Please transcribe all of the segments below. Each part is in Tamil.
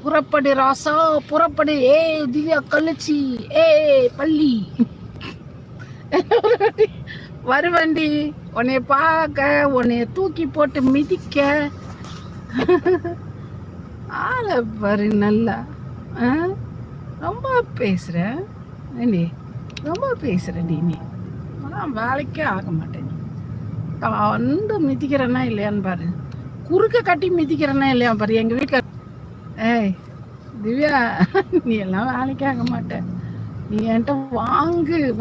புறப்படு ராசா புறப்படு. ஏ திவ்யா கழிச்சி, ஏ பள்ளி வருவண்டி உன்னைய பார்க்க, உன்னைய தூக்கி போட்டு மிதிக்க. ஆளை பாரு நல்லா. ரொம்ப பேசுற நீ, ரொம்ப பேசுறடி நீ. ஆனால் வேலைக்கே ஆக மாட்டேன். கண்டு மிதிக்கிறேன்னா இல்லையான்னு பாரு, குறுக்க கட்டி மிதிக்கிறேன்னா இல்லையா பாரு. எங்கள் வீட்டுக்கு ஏய் திவ்யா, நீ எல்லாம் வேலைக்கே ஆக மாட்டேன். நீ என்கிட்ட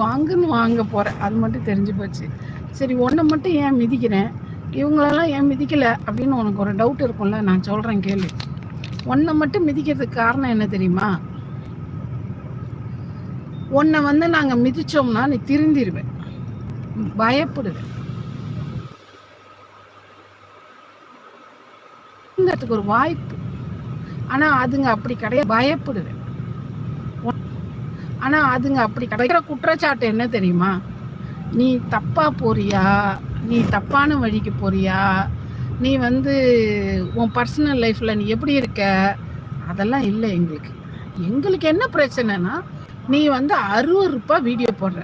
வாங்குன்னு வாங்க போற, அது மட்டும் தெரிஞ்சு போச்சு. சரி, உன்னை மட்டும் ஏன் மிதிக்கிறேன், இவங்களெல்லாம் ஏன் மிதிக்கல அப்படின்னு உனக்கு ஒரு டவுட் இருக்கும்ல. நான் சொல்றேன் கேளு. உன்னை மட்டும் மிதிக்கிறதுக்கு காரணம் என்ன தெரியுமா? உன்னை நாங்க மிதிச்சோம்னா நீ திருந்திருவேன், பயப்படுவேன். ஒரு வாய்ப்பு. ஆனா அதுங்க அப்படி கிடையாது, பயப்படுவேன். ஆனா அதுங்க அப்படி கிடைக்கிற குற்றச்சாட்டு என்ன தெரியுமா? நீ தப்பா போறியா, நீ தப்பான வழிக்கு போறியா, நீ உன் பர்சனல் லைஃப்ல நீ எப்படி இருக்க, அதெல்லாம் இல்லை எங்களுக்கு. எங்களுக்கு என்ன பிரச்சனைனா, நீ அருவருப்பா வீடியோ போடுற.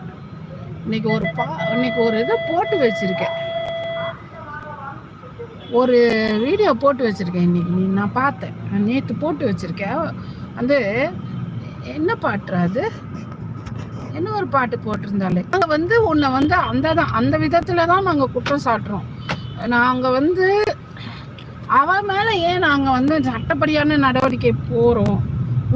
இன்னைக்கு ஒரு இதை போட்டு வச்சிருக்கேன், ஒரு வீடியோ போட்டு வச்சிருக்கேன் இன்னைக்கு. நான் பார்த்தேன், நேற்று போட்டு வச்சிருக்கேன். என்ன பாட்டுறாது, என்ன ஒரு பாட்டு போட்டிருந்தாலே உன்னை அந்த விதத்துல தான் நாங்கள் குற்றம் சாட்டுறோம். நாங்கள் அவன் மேலே ஏன் நாங்கள் சட்டப்படியான நடவடிக்கை போகிறோம்,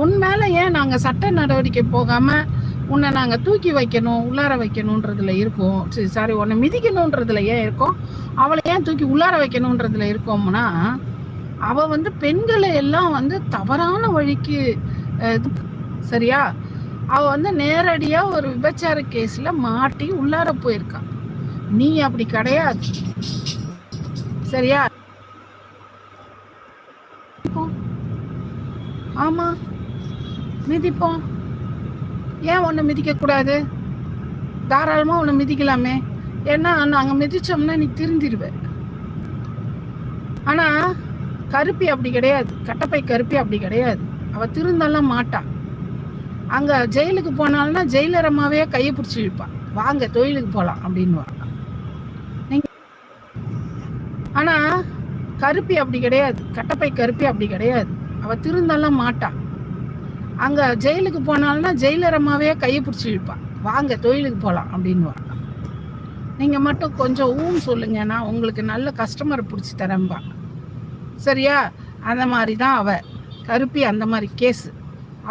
உன் மேலே ஏன் நாங்கள் சட்ட நடவடிக்கை போகாமல் உன்னை நாங்கள் தூக்கி வைக்கணும், உள்ளார வைக்கணுன்றதுல இருக்கோம். சாரி, உன்னை மிதிக்கணுன்றதுல ஏன் இருக்கோம், அவளை ஏன் தூக்கி உள்ளார வைக்கணுன்றதுல இருக்கோம்னா, அவள் பெண்களை எல்லாம் தவறான வழிக்கு சரியா, அவள் நேரடியாக ஒரு விபச்சார கேஸில் மாட்டி உள்ளார போயிருக்கான். நீ அப்படி கிடையாது சரியா. ஆமா, மிதிப்போம். ஏன் உன்னை மிதிக்கக்கூடாது? தாராளமாக உன்னை மிதிக்கலாமே. ஏன்னா நாங்கள் மிதிச்சோம்னா நீ திருந்திடுவேன். ஆனால் கருப்பி அப்படி கிடையாது, கட்டப்பை கருப்பி அப்படி கிடையாது. அவள் திருந்தெல்லாம் மாட்டான். அங்கே ஜெயிலுக்கு போனால்னா ஜெயிலர் அம்மாவே கையை பிடிச்சி இழுப்பான், வாங்க தொழிலுக்கு போகலாம் அப்படின்வாங்க. ஆனால் கருப்பி அப்படி கிடையாது, கட்டப்பை கருப்பி அப்படி கிடையாது. அவள் திருந்தெல்லாம் மாட்டான். அங்கே ஜெயிலுக்கு போனால்னா ஜெயிலர் அம்மாவே கையை பிடிச்சி இழுப்பான், வாங்க தொழிலுக்கு போகலாம் அப்படின்வாங்க. நீங்கள் மட்டும் கொஞ்சம் சொல்லுங்க, நான் உங்களுக்கு நல்ல கஸ்டமரை பிடிச்சி தரேன்பா சரியா. அந்த மாதிரி தான் அவள் கருப்பி, அந்த மாதிரி கேஸு.